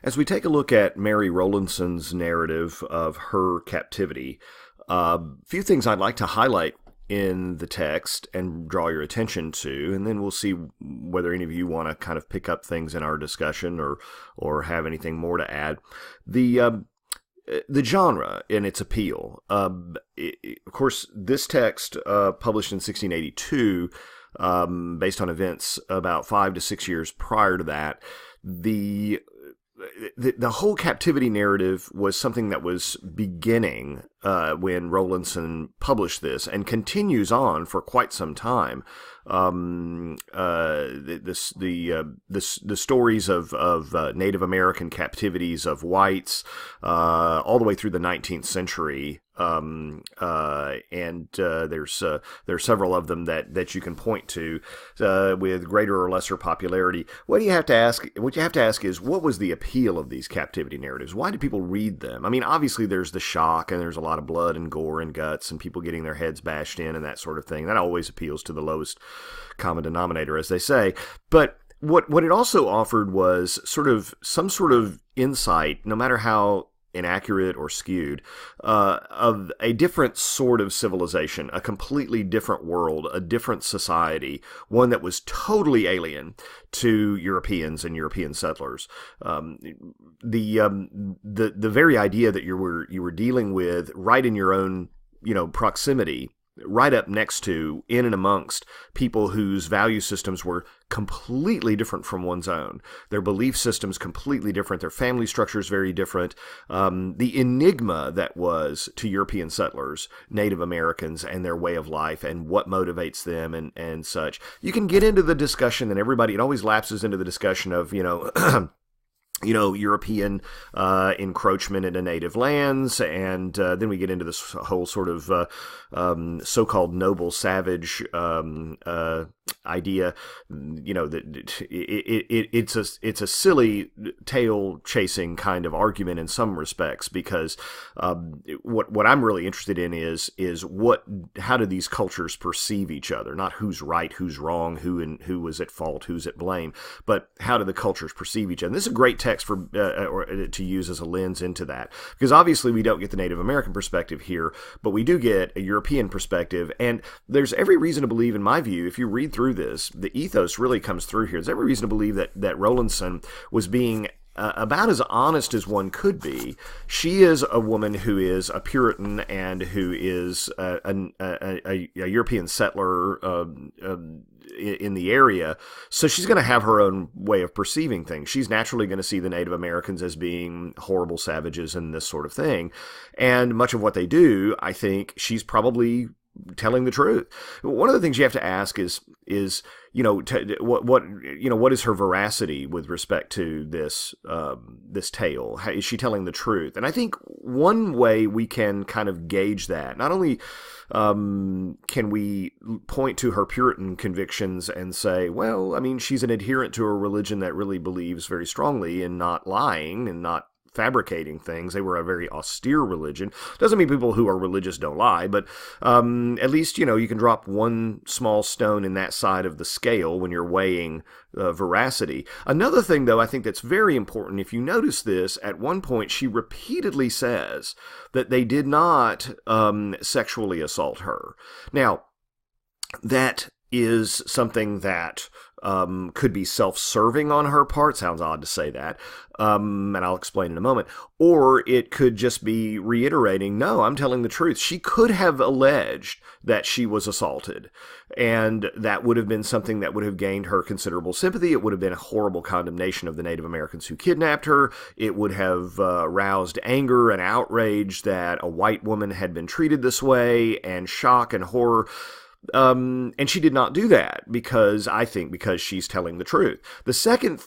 As we take a look at Mary Rowlandson's narrative of her captivity, a few things I'd like to highlight in the text and draw your attention to, and then we'll see whether any of you want to kind of pick up things in our discussion or have anything more to add. The genre and its appeal. Of course, this text, published in 1682, based on events about 5 to 6 years prior to that, the whole captivity narrative was something that was beginning when Rowlandson published this and continues on for quite some time. The stories of Native American captivities of whites all the way through the 19th century. There's several of them that you can point to with greater or lesser popularity. What you have to ask is, what was the appeal of these captivity narratives? Why did people read them? I mean, obviously there's the shock, and there's a lot of blood and gore and guts and people getting their heads bashed in and that sort of thing. That always appeals to the lowest common denominator, as they say. But what it also offered was some sort of insight, no matter how inaccurate or skewed, of a different sort of civilization, a completely different world, a different society, one that was totally alien to Europeans and European settlers. The very idea that you were dealing with right in your own proximity, right up next to, in and amongst people whose value systems were completely different from one's own. Their belief systems completely different. Their family structures very different. The enigma that was to European settlers, Native Americans, and their way of life and what motivates them and such. You can get into the discussion, and it always lapses into the discussion of, European encroachment into native lands, and then we get into this whole sort of so-called noble savage idea. That it's a silly tail chasing kind of argument in some respects, because what I'm really interested in is how do these cultures perceive each other? Not who's right, who's wrong, who was at fault, who's at blame, but how do the cultures perceive each other? And this is a great text for to use as a lens into that, because obviously we don't get the Native American perspective here, but we do get a European perspective, and there's every reason to believe, in my view, if you read through this, the ethos really comes through here. There's every reason to believe that Rowlandson was being about as honest as one could be. She is a woman who is a Puritan and who is a European settler in the area, so she's going to have her own way of perceiving things. She's naturally going to see the Native Americans as being horrible savages and this sort of thing, and much of what they do, I think she's probably telling the truth. One of the things you have to ask is what is her veracity with respect to this tale? How, is she telling the truth? And I think one way we can kind of gauge that, not only can we point to her Puritan convictions and say, well, I mean, she's an adherent to a religion that really believes very strongly in not lying and not fabricating things. They were a very austere religion. Doesn't mean people who are religious don't lie, but at least, you can drop one small stone in that side of the scale when you're weighing veracity. Another thing, though, I think that's very important, if you notice this, at one point she repeatedly says that they did not sexually assault her. Now, that is something that could be self-serving on her part. Sounds odd to say that, and I'll explain in a moment. Or it could just be reiterating, no, I'm telling the truth. She could have alleged that she was assaulted, and that would have been something that would have gained her considerable sympathy. It would have been a horrible condemnation of the Native Americans who kidnapped her. It would have roused anger and outrage that a white woman had been treated this way, and shock and horror. And she did not do that because she's telling the truth. The second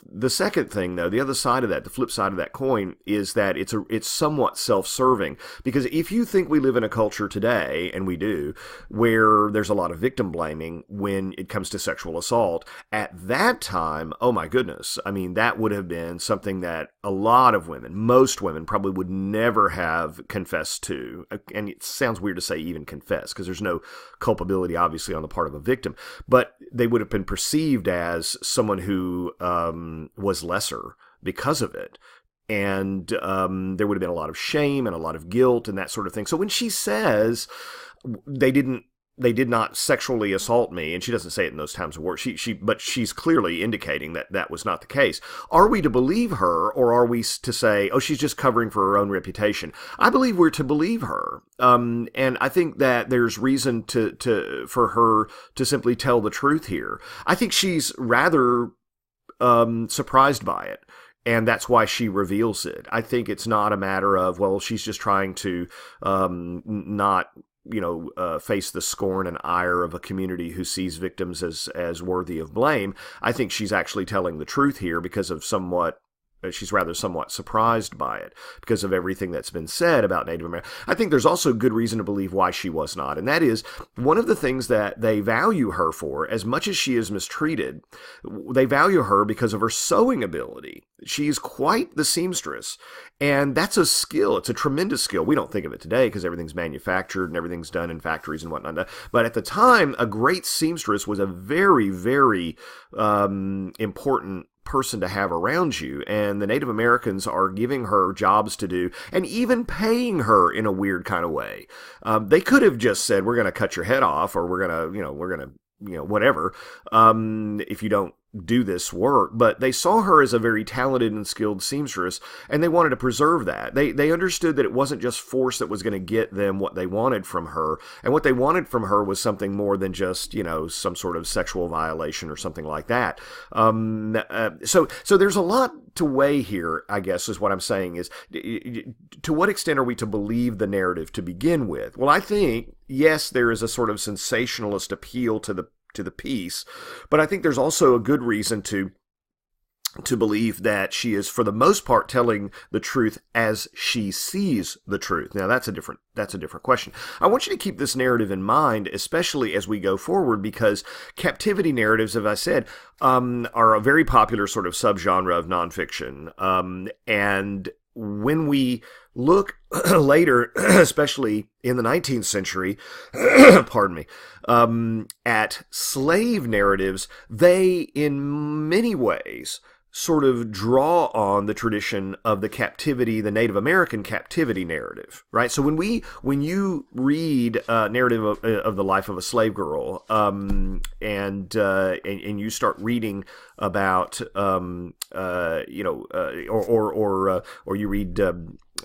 thing, though, the other side of that, the flip side of that coin, is that it's somewhat self-serving. Because if you think we live in a culture today, and we do, where there's a lot of victim blaming when it comes to sexual assault, at that time, oh my goodness, I mean, that would have been something that a lot of women, most women, probably would never have confessed to. And it sounds weird to say even confess, because there's no culpability, obviously, on the part of a victim, but they would have been perceived as someone who was lesser because of it. and there would have been a lot of shame and a lot of guilt and that sort of thing. So when she says they did not sexually assault me, and she doesn't say it in those times of words, but she's clearly indicating that that was not the case. Are we to believe her, or are we to say, oh, she's just covering for her own reputation? I believe we're to believe her, and I think that there's reason for her to simply tell the truth here. I think she's rather surprised by it. And that's why she reveals it. I think it's not a matter of, well, she's just trying to not, face the scorn and ire of a community who sees victims as worthy of blame. I think she's actually telling the truth here because of she's rather somewhat surprised by it because of everything that's been said about Native Americans. I think there's also good reason to believe why she was not, and that is one of the things that they value her for, as much as she is mistreated, they value her because of her sewing ability. She's quite the seamstress, and that's a skill. It's a tremendous skill. We don't think of it today because everything's manufactured and everything's done in factories and whatnot. But at the time, a great seamstress was a very, very important person to have around you, and the Native Americans are giving her jobs to do and even paying her in a weird kind of way. They could have just said, we're going to cut your head off, or we're going to whatever, if you don't do this work. But they saw her as a very talented and skilled seamstress, and they wanted to preserve that. They understood that it wasn't just force that was going to get them what they wanted from her, and what they wanted from her was something more than just, some sort of sexual violation or something like that. So there's a lot to weigh here, I guess, is what I'm saying is, to what extent are we to believe the narrative to begin with? Well, I think, yes, there is a sort of sensationalist appeal to the piece, but I think there's also a good reason to believe that she is, for the most part, telling the truth as she sees the truth. Now, that's a different question. I want you to keep this narrative in mind, especially as we go forward, because captivity narratives, as I said, are a very popular sort of subgenre of nonfiction, and when we look later, especially in the 19th century, pardon me, at slave narratives, they, in many ways, sort of draw on the tradition of the Native American captivity narrative, right? So when you read a narrative of the life of a slave girl, and you start reading about, or you read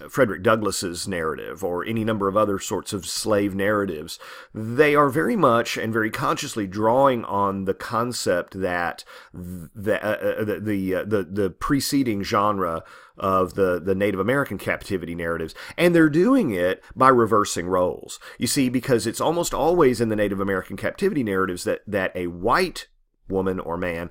Frederick Douglass's narrative, or any number of other sorts of slave narratives, they are very much and very consciously drawing on the concept that the preceding genre of the Native American captivity narratives, and they're doing it by reversing roles. You see, because it's almost always in the Native American captivity narratives that a white woman or man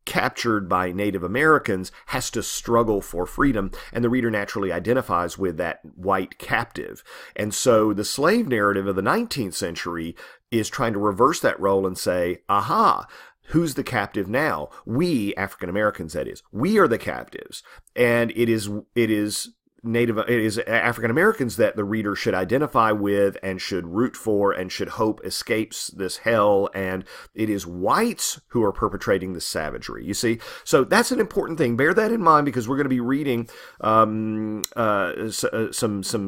captured by Native Americans has to struggle for freedom, and the reader naturally identifies with that white captive. And so the slave narrative of the 19th century is trying to reverse that role and say, aha, who's the captive now? We, African Americans, that is. We are the captives. And it is African Americans that the reader should identify with and should root for and should hope escapes this hell, and it is whites who are perpetrating the savagery. You see? So that's an important thing. Bear that in mind, because we're going to be reading some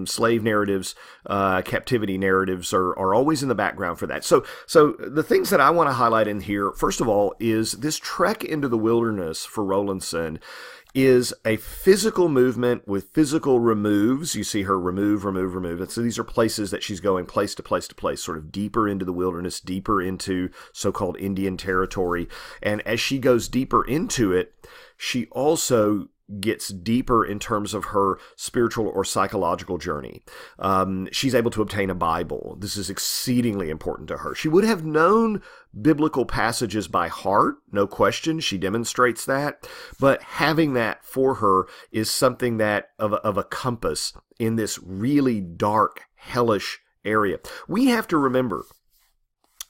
slave narratives. Captivity narratives are always in the background for that. So the things that I want to highlight in here, first of all, is this trek into the wilderness for Rowlandson is a physical movement with physical removes. You see her remove. And so these are places that she's going place to place to place, sort of deeper into the wilderness, deeper into so-called Indian territory. And as she goes deeper into it, she also gets deeper in terms of her spiritual or psychological journey. She's able to obtain a Bible. This is exceedingly important to her. She would have known biblical passages by heart, no question. She demonstrates that. But having that for her is something that of a compass in this really dark, hellish area. We have to remember,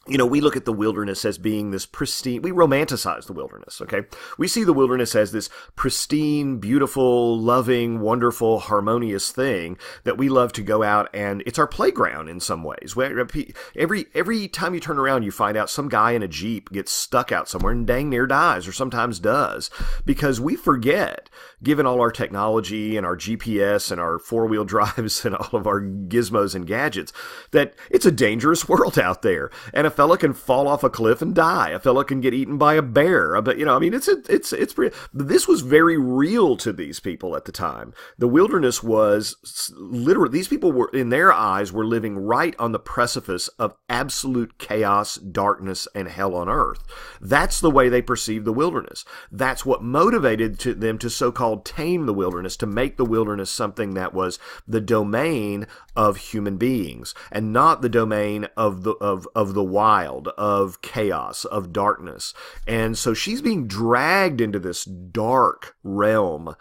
we look at the wilderness as being this pristine, we romanticize the wilderness, okay? We see the wilderness as this pristine, beautiful, loving, wonderful, harmonious thing that we love to go out, and it's our playground in some ways. Every time you turn around, you find out some guy in a Jeep gets stuck out somewhere and dang near dies, or sometimes does, because we forget, given all our technology and our GPS and our four-wheel drives and all of our gizmos and gadgets, that it's a dangerous world out there. And a fella can fall off a cliff and die. A fella can get eaten by a bear. But, it's pretty, this was very real to these people at the time. The wilderness was literally, these people were, in their eyes, were living right on the precipice of absolute chaos, darkness, and hell on earth. That's the way they perceived the wilderness. That's what motivated them to so-called tame the wilderness, to make the wilderness something that was the domain of human beings and not the domain of the wild, of chaos, of darkness. And so she's being dragged into this dark realm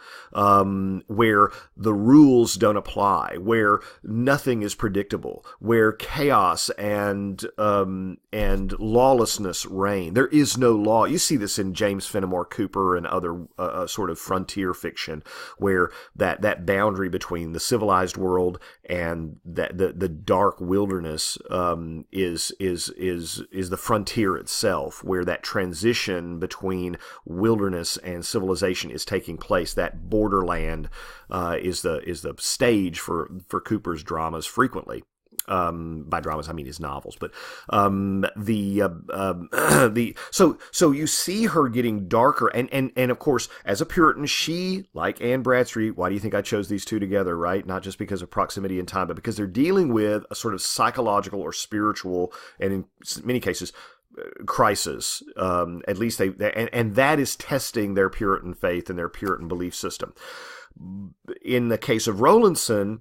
where the rules don't apply, where nothing is predictable, where chaos and lawlessness reign. There is no law. You see this in James Fenimore Cooper and other sort of frontier fiction, where that boundary between the civilized world and the dark wilderness is the frontier itself, where that transition between wilderness and civilization is taking place. That borderland is the stage for Cooper's dramas frequently. By dramas, I mean his novels, but so you see her getting darker, and of course, as a Puritan, she, like Anne Bradstreet, why do you think I chose these two together, right? Not just because of proximity and time, but because they're dealing with a sort of psychological or spiritual, and in many cases, crisis. At least and that is testing their Puritan faith and their Puritan belief system. In the case of Rowlandson,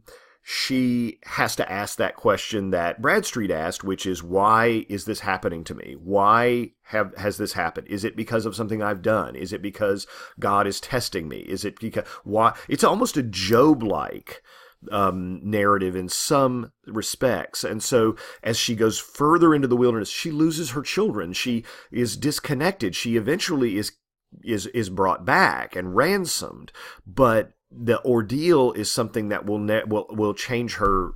she has to ask that question that Bradstreet asked, which is, why is this happening to me? Why has this happened? Is it because of something I've done? Is it because God is testing me? Is it because why? It's almost a Job-like narrative in some respects. And so as she goes further into the wilderness, she loses her children. She is disconnected. She eventually is brought back and ransomed, but the ordeal is something that will change her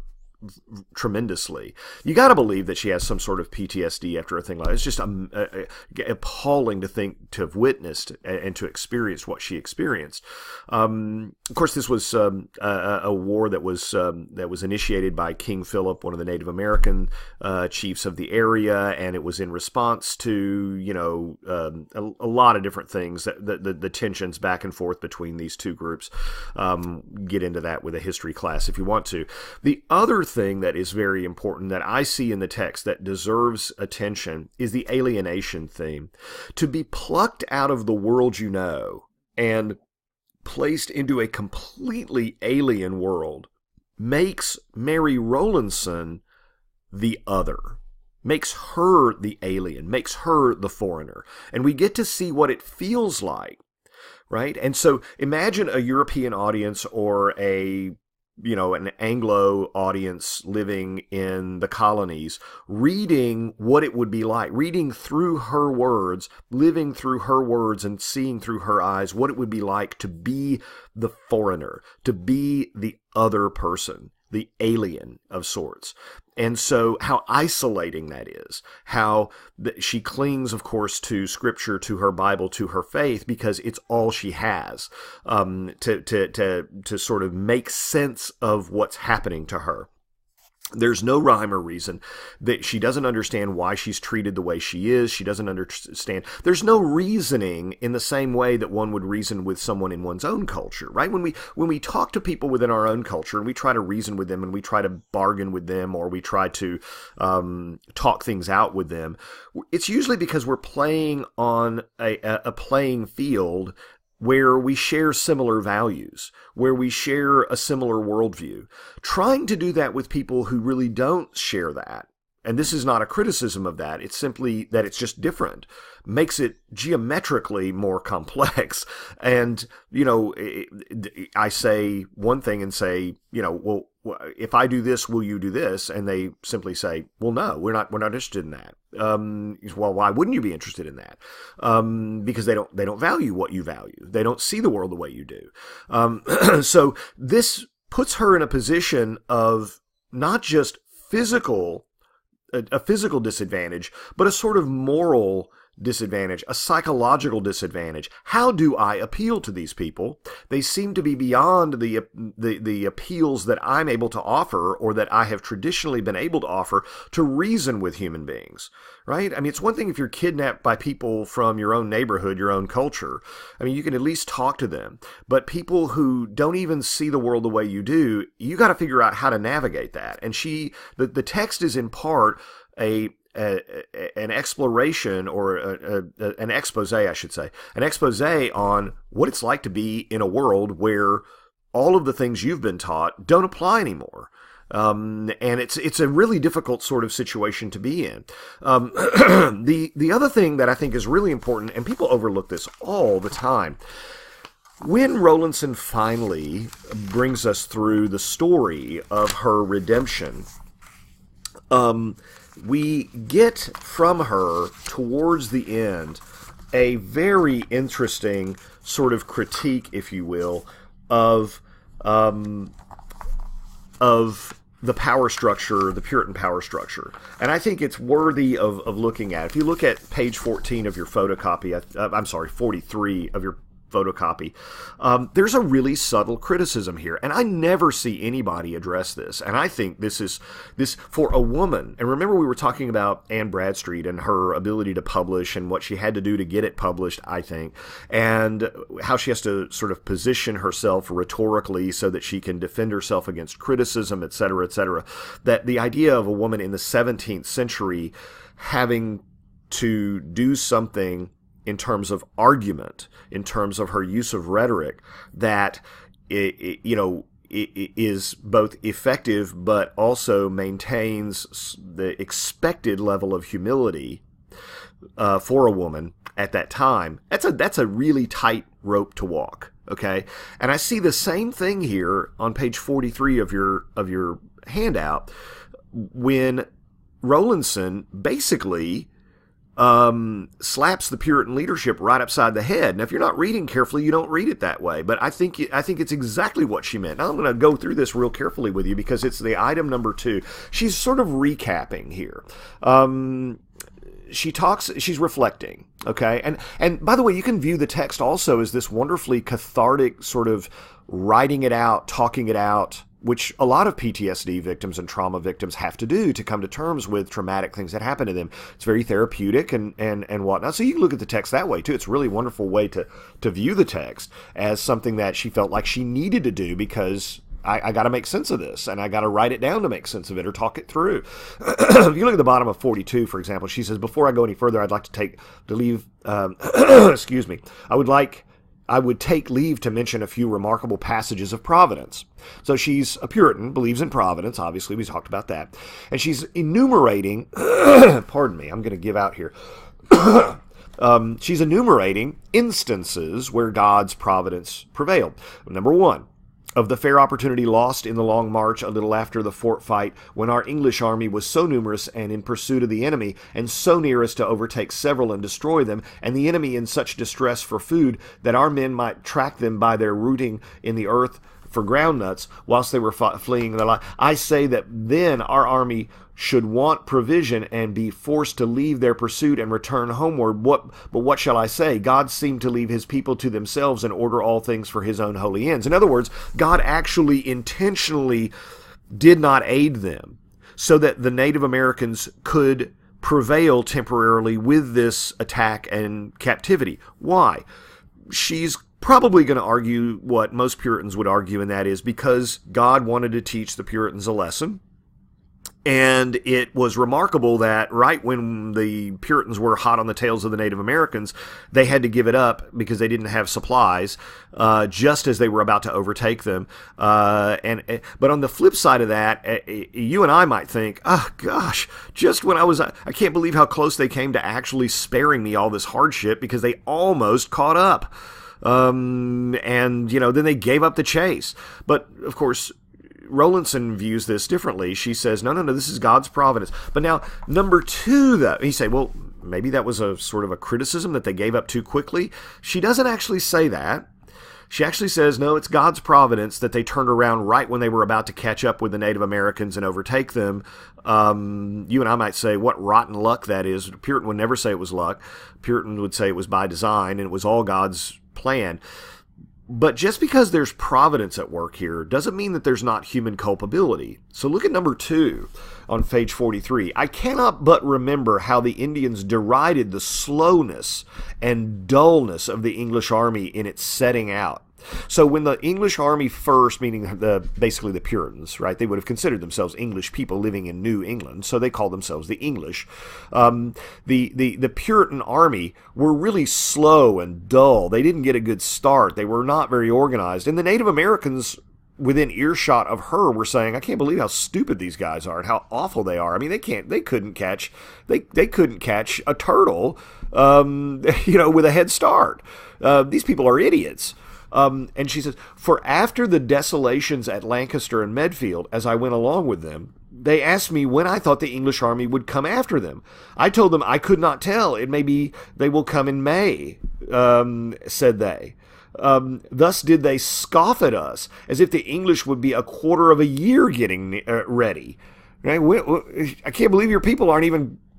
tremendously. You got to believe that she has some sort of PTSD after a thing like that. It's just appalling to have witnessed and to experience what she experienced. Of course, this was a war that was initiated by King Philip, one of the Native American chiefs of the area, and it was in response to a lot of different things. The tensions back and forth between these two groups. Get into that with a history class if you want to. The other thing that is very important that I see in the text that deserves attention is the alienation theme. To be plucked out of the world you know and placed into a completely alien world makes Mary Rowlandson the other, makes her the alien, makes her the foreigner. And we get to see what it feels like, right? And so imagine a European audience or an Anglo audience living in the colonies, reading what it would be like, reading through her words, living through her words and seeing through her eyes what it would be like to be the foreigner, to be the other person, the alien of sorts. And so how isolating that is, how she clings, of course, to Scripture, to her Bible, to her faith, because it's all she has to sort of make sense of what's happening to her. There's no rhyme or reason. That she doesn't understand why she's treated the way she is. She doesn't understand. There's no reasoning in the same way that one would reason with someone in one's own culture, right? When we talk to people within our own culture and we try to reason with them and we try to bargain with them or we try to talk things out with them, it's usually because we're playing on a playing field where we share similar values, where we share a similar worldview. Trying to do that with people who really don't share that, and this is not a criticism of that, it's simply that it's just different, makes it geometrically more complex. And, I say one thing and say, well, if I do this, will you do this? And they simply say, well, no, we're not interested in that. Well, why wouldn't you be interested in that? Because they don't value what you value. They don't see the world the way you do. So this puts her in a position of not just a physical disadvantage, but a sort of moral disadvantage, a psychological disadvantage. How do I appeal to these people? They seem to be beyond the appeals that I'm able to offer, or that I have traditionally been able to offer, to reason with human beings, right? I mean, it's one thing if you're kidnapped by people from your own neighborhood, your own culture. I mean, you can at least talk to them. But people who don't even see the world the way you do, you got to figure out how to navigate that. And the text is in part an exploration, or an expose, I should say, an expose on what it's like to be in a world where all of the things you've been taught don't apply anymore. And it's a really difficult sort of situation to be in. The other thing that I think is really important, and people overlook this all the time, when Rowlandson finally brings us through the story of her redemption, we get from her towards the end a very interesting sort of critique, if you will, of the power structure, the Puritan power structure. And I think it's worthy of looking at. If you look at page 14 of your photocopy, 43 of your photocopy, there's a really subtle criticism here, and I never see anybody address this. And I think this for a woman, and remember we were talking about Anne Bradstreet and her ability to publish and what she had to do to get it published, I think, and how she has to sort of position herself rhetorically so that she can defend herself against criticism, etc., etc. That the idea of a woman in the 17th century having to do something in terms of argument, in terms of her use of rhetoric, that is both effective but also maintains the expected level of humility for a woman at that time. That's a really tight rope to walk. Okay, and I see the same thing here on page 43 of your handout, when Rowlandson basically slaps the Puritan leadership right upside the head. Now, if you're not reading carefully, you don't read it that way. But I think it's exactly what she meant. Now, I'm going to go through this real carefully with you because it's the item number 2. She's sort of recapping here. She's reflecting, okay? And by the way, you can view the text also as this wonderfully cathartic sort of writing it out, talking it out, which a lot of PTSD victims and trauma victims have to do to come to terms with traumatic things that happen to them. It's very therapeutic and whatnot. So you can look at the text that way too. It's a really wonderful way to view the text as something that she felt like she needed to do because I got to make sense of this, and I got to write it down to make sense of it or talk it through. If you look at the bottom of 42, for example, she says, before I go any further, I'd like to leave, excuse me, I would take leave to mention a few remarkable passages of Providence. So she's a Puritan, believes in Providence, obviously, we talked about that. And she's enumerating, pardon me, I'm going to give out here. She's enumerating instances where God's providence prevailed. Number 1. Of the fair opportunity lost in the long march a little after the fort fight, when our English army was so numerous and in pursuit of the enemy, and so near as to overtake several and destroy them, and the enemy in such distress for food, that our men might track them by their rooting in the earth for ground nuts, whilst they were fleeing their life. I say that then our army should want provision and be forced to leave their pursuit and return homeward. But what shall I say? God seemed to leave his people to themselves and order all things for his own holy ends. In other words, God actually intentionally did not aid them so that the Native Americans could prevail temporarily with this attack and captivity. Why? She's probably going to argue what most Puritans would argue, and that is because God wanted to teach the Puritans a lesson. And it was remarkable that right when the Puritans were hot on the tails of the Native Americans, they had to give it up because they didn't have supplies, just as they were about to overtake them. But on the flip side of that, you and I might think, oh gosh, just when I can't believe how close they came to actually sparing me all this hardship because they almost caught up. And then they gave up the chase. But of course, Rowlandson views this differently. She says, no, this is God's providence. But now, number 2, though, you say, well, maybe that was a sort of a criticism that they gave up too quickly. She doesn't actually say that. She actually says, no, it's God's providence that they turned around right when they were about to catch up with the Native Americans and overtake them. You and I might say what rotten luck that is. Puritan would never say it was luck. Puritan would say it was by design, and it was all God's plan. But just because there's providence at work here doesn't mean that there's not human culpability. So look at number 2 on page 43. I cannot but remember how the Indians derided the slowness and dullness of the English army in its setting out. So when the English army first, meaning basically the Puritans, right, they would have considered themselves English people living in New England, so they called themselves the English. The Puritan army were really slow and dull. They didn't get a good start. They were not very organized. And the Native Americans within earshot of her were saying, I can't believe how stupid these guys are and how awful they are. I mean, they couldn't catch a turtle, with a head start. These people are idiots. And she says, for after the desolations at Lancaster and Medfield, as I went along with them, they asked me when I thought the English army would come after them. I told them I could not tell. It may be they will come in May, said they. Thus did they scoff at us, as if the English would be a quarter of a year getting ready. Right? I can't believe your people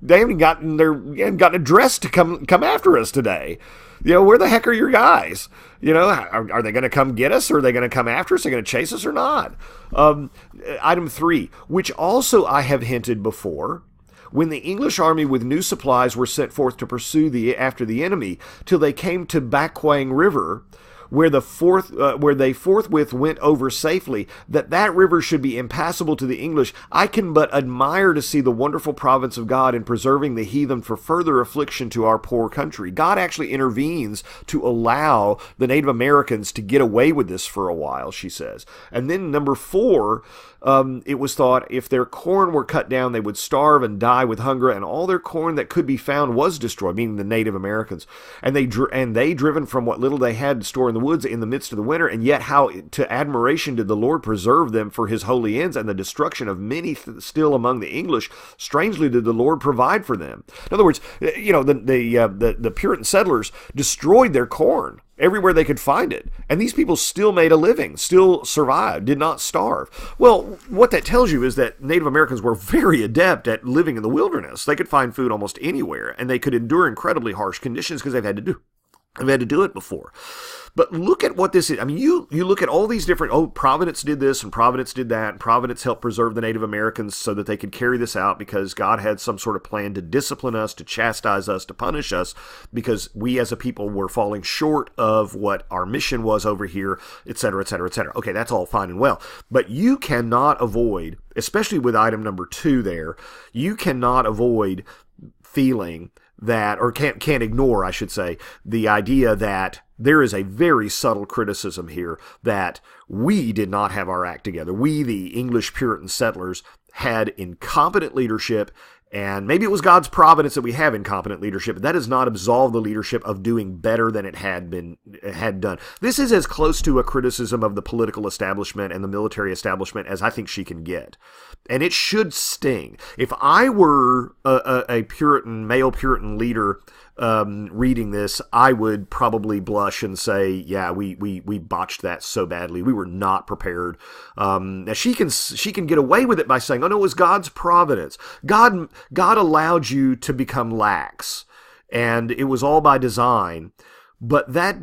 they haven't gotten a dress to come after us today. Where the heck are your guys? Are they going to come get us, or are they going to come after us? Are they going to chase us or not? Item 3, which also I have hinted before, when the English army with new supplies were sent forth to pursue after the enemy, till they came to Backwang River, where they forthwith went over safely, that river should be impassable to the English, I can but admire to see the wonderful providence of God in preserving the heathen for further affliction to our poor country. God actually intervenes to allow the Native Americans to get away with this for a while, she says. And then number 4, it was thought if their corn were cut down, they would starve and die with hunger, and all their corn that could be found was destroyed, meaning the Native Americans. And they driven from what little they had to store in the woods in the midst of the winter, and yet how to admiration did the Lord preserve them for his holy ends, and the destruction of many still among the English, strangely did the Lord provide for them. In other words, the Puritan settlers destroyed their corn everywhere they could find it. And these people still made a living, still survived, did not starve. Well, what that tells you is that Native Americans were very adept at living in the wilderness. They could find food almost anywhere, and they could endure incredibly harsh conditions because they've had to do it before. But look at what this is. I mean, you look at all these different, Providence did this and Providence did that, and Providence helped preserve the Native Americans so that they could carry this out because God had some sort of plan to discipline us, to chastise us, to punish us, because we as a people were falling short of what our mission was over here, et cetera, et cetera, et cetera. Okay, that's all fine and well. But you cannot avoid, especially with item number 2 there, you cannot avoid feeling that, or can't ignore, I should say, the idea that there is a very subtle criticism here that we did not have our act together. We, the English Puritan settlers, had incompetent leadership, and maybe it was God's providence that we have incompetent leadership, but that does not absolve the leadership of doing better than it had done. This is as close to a criticism of the political establishment and the military establishment as I think she can get. And it should sting. If I were a male Puritan leader reading this, I would probably blush and say, yeah, we botched that so badly. We were not prepared. Now she can get away with it by saying, oh no, it was God's providence. God allowed you to become lax, and it was all by design. But that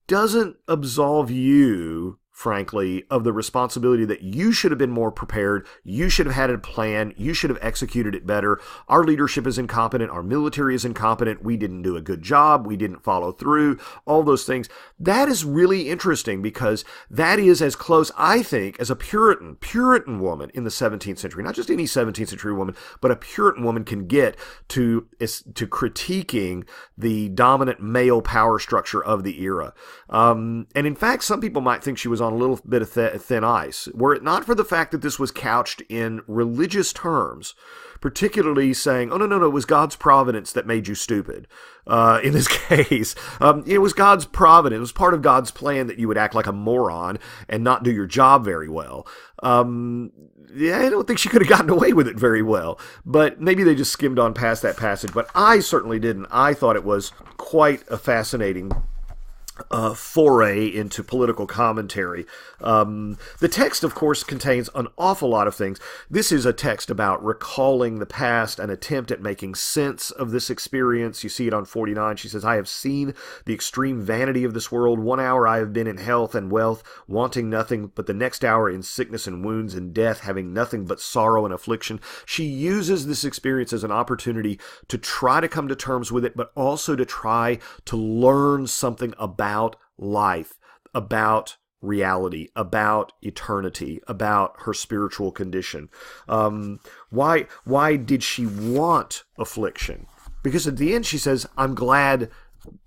doesn't absolve you, frankly, of the responsibility that you should have been more prepared. You should have had a plan. You should have executed it better. Our leadership is incompetent. Our military is incompetent. We didn't do a good job. We didn't follow through. All those things. That is really interesting because that is as close, I think, as a Puritan woman in the 17th century, not just any 17th century woman, but a Puritan woman can get to critiquing the dominant male power structure of the era. And in fact, some people might think she was on a little bit of thin ice. Were it not for the fact that this was couched in religious terms, particularly saying, oh, no, it was God's providence that made you stupid. In this case, it was God's providence. It was part of God's plan that you would act like a moron and not do your job very well. I don't think she could have gotten away with it very well, but maybe they just skimmed on past that passage, but I certainly didn't. I thought it was quite a fascinating foray into political commentary. The text, of course, contains an awful lot of things. This is a text about recalling the past, an attempt at making sense of this experience. You see it on 49. She says, I have seen the extreme vanity of this world. 1 hour I have been in health and wealth, wanting nothing, but the next hour in sickness and wounds and death, having nothing but sorrow and affliction. She uses this experience as an opportunity to try to come to terms with it, but also to try to learn something about life, about reality, about eternity, about her spiritual condition. Why did she want affliction? Because at the end she says, I'm glad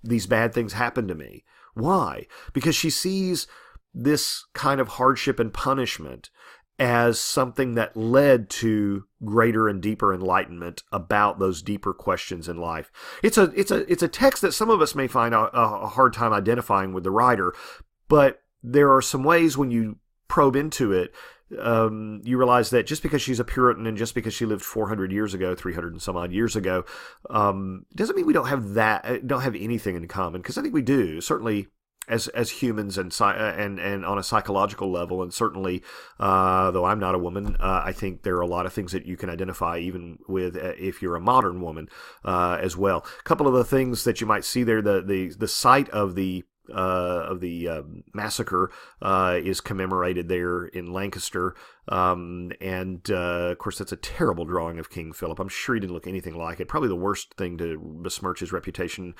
these bad things happened to me. Why? Because she sees this kind of hardship and punishment as something that led to greater and deeper enlightenment about those deeper questions in life. It's a text that some of us may find a hard time identifying with the writer, but there are some ways when you probe into it, you realize that just because she's a Puritan and just because she lived 400 years ago, 300 and some odd years ago, doesn't mean we don't have anything in common, because I think we do, certainly as humans and on a psychological level, and certainly, though I'm not a woman, I think there are a lot of things that you can identify even with if you're a modern woman as well. A couple of the things that you might see there, the site of the massacre is commemorated there in Lancaster, and of course that's a terrible drawing of King Philip. I'm sure he didn't look anything like it. Probably the worst thing to besmirch his reputation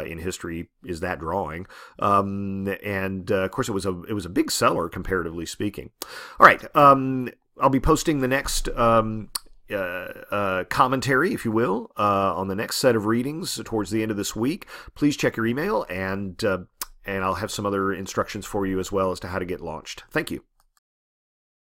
in history is that drawing, and of course it was a big seller comparatively speaking. All right, I'll be posting the next commentary, if you will, on the next set of readings towards the end of this week. Please check your email, and I'll have some other instructions for you as well as to how to get launched. Thank you.